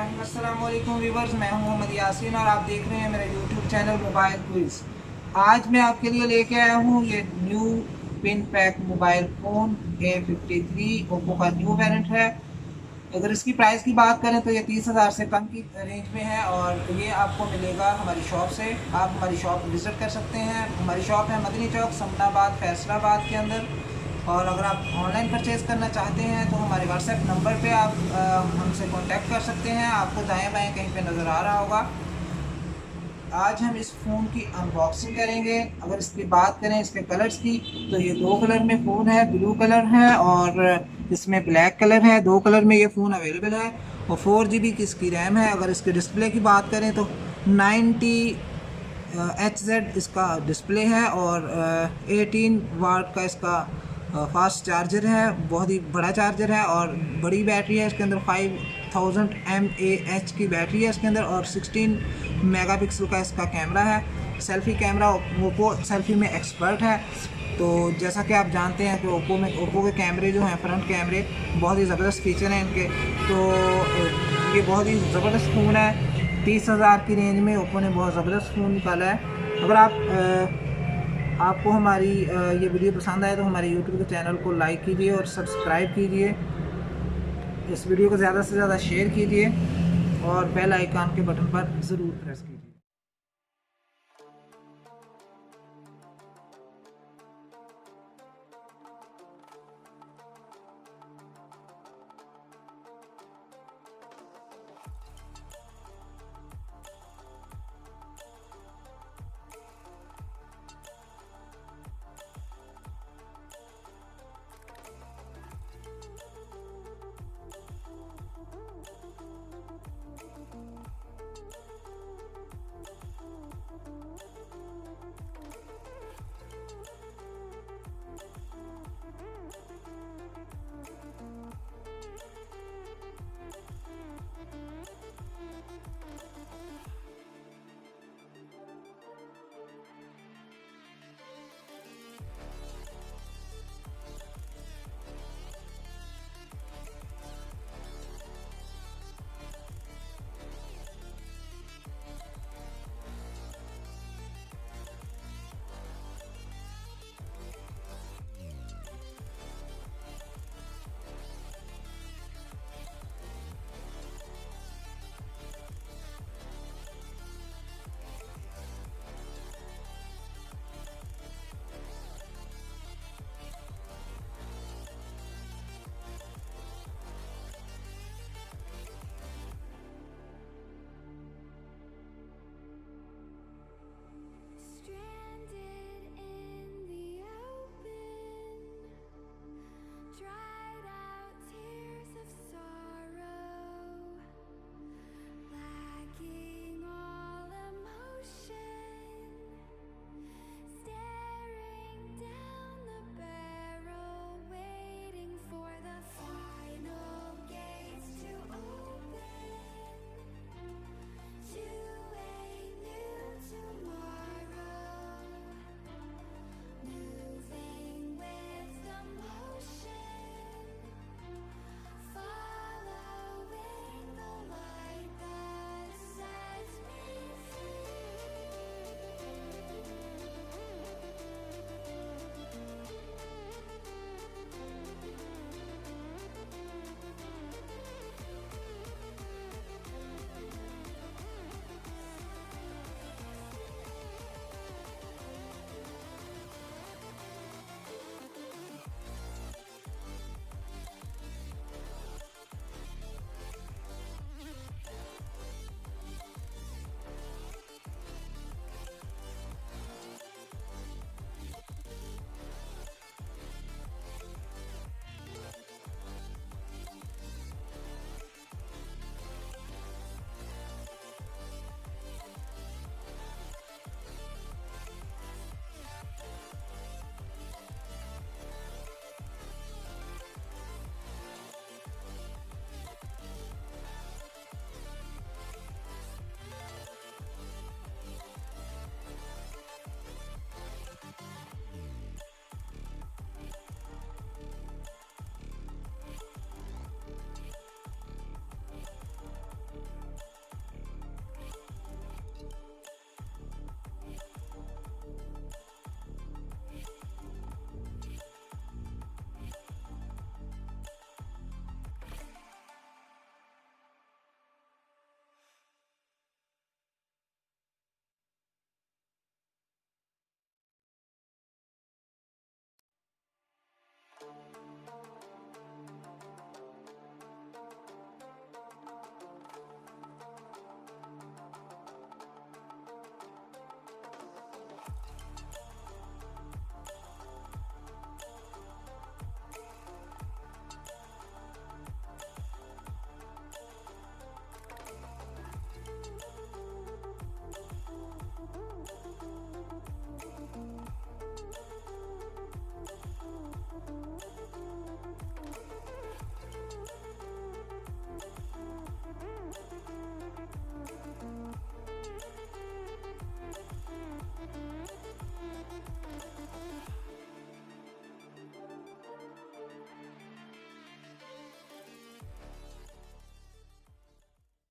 अस्सलाम वालेकुम व्यूवर्स, मैं हूं मोहम्मद यासीन और आप देख रहे हैं मेरा यूट्यूब चैनल मोबाइल क्विज। आज मैं आपके लिए लेके आया हूं ये new pin pack mobile phone A53 Oppo का न्यू वेरिएंट है। अगर इसकी प्राइस की बात करें तो ये 30,000 से कम की रेंज में है और ये आपको मिलेगा हमारी शॉप से। आप हमारी शॉप विज़िट कर सकते हैं। हमारी शॉप है मदनी चौक, समनाबाद, फैसलाबाद के अंदर। और अगर आप ऑनलाइन परचेज़ करना चाहते हैं तो हमारे व्हाट्सएप नंबर पे आप हमसे कांटेक्ट कर सकते हैं। आपको दाएं बाएं कहीं पे नज़र आ रहा होगा। आज हम इस फ़ोन की अनबॉक्सिंग करेंगे। अगर इसकी बात करें इसके कलर्स की तो ये दो कलर में फ़ोन है, ब्लू कलर है और इसमें ब्लैक कलर है। दो कलर में ये फ़ोन अवेलेबल है और 4GB की इसकी रैम है। अगर इसके डिस्प्ले की बात करें तो 90Hz इसका डिस्प्ले है और 18 वाट का इसका फास्ट चार्जर है। बहुत ही बड़ा चार्जर है और बड़ी बैटरी है। इसके अंदर 5000 mAh की बैटरी है इसके अंदर और 16 मेगापिक्सल का इसका कैमरा है। सेल्फ़ी कैमरा ओप्पो सेल्फ़ी में एक्सपर्ट है। तो जैसा कि आप जानते हैं कि ओप्पो के कैमरे जो हैं, फ्रंट कैमरे बहुत ही ज़बरदस्त फीचर हैं इनके। तो ये बहुत ही ज़बरदस्त फ़ोन है। 30,000 की रेंज में ओप्पो ने बहुत ज़बरदस्त फ़ोन निकाला है। अगर आपको हमारी ये वीडियो पसंद आए तो हमारे यूट्यूब के चैनल को लाइक कीजिए और सब्सक्राइब कीजिए। इस वीडियो को ज़्यादा से ज़्यादा शेयर कीजिए और बेल आइकन के बटन पर ज़रूर प्रेस कीजिए।